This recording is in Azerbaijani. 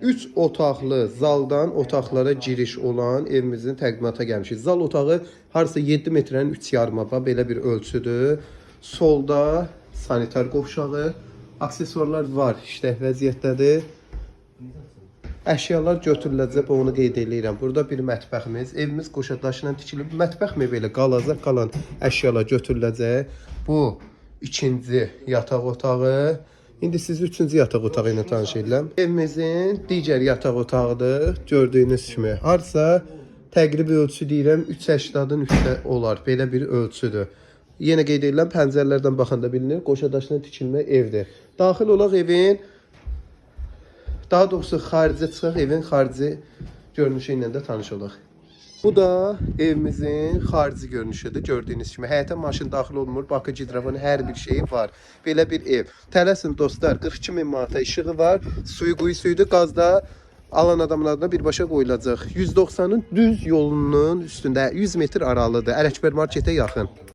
3 otaqlı zaldan otaqlara giriş olan evimizin təqdimata gəlmişik. Zal otağı harasa 7 metrənin 3,5 var. Belə bir ölçüdür. Solda sanitar qovşağı, aksesuarlar var, işlək vəziyyətdədir. Əşyalar götürüləcək, onu qeyd edirəm. Burada bir mətbəximiz, evimiz qoşadaşla tikilib. Mətbəx mi belə qalacaq, qalan əşyalar götürüləcək. Bu ikinci yataq otağı. İndi sizi üçüncü yataq otağı ilə tanış edirəm. Evimizin digər yataq otağıdır. Gördüyünüz kimi. Harsa təqribi ölçü deyirəm 3,80-ın üstə olar. Belə bir ölçüdür. Yenə qeyd edirəm, pəncərələrdən baxanda bilinir. Qoşadaşla tikilmə evdir. Daxil olaq evin, daha doğrusu xarici çıxaq, evin xarici görünüşü ilə də tanış olaq. Bu da evimizin xarici görünüşüdür. Gördüyünüz kimi həyətə maşın daxil olmur. Bakı gidravın hər bir şeyi var. Belə bir ev. Tələsin dostlar, 42 min manata işığı var. Suyu quyusuydu. Qazda alan adamın adına birbaşa qoyulacaq. 190-ın düz yolunun üstündə 100 metr aralıdır. Ələkbər marketə yaxın.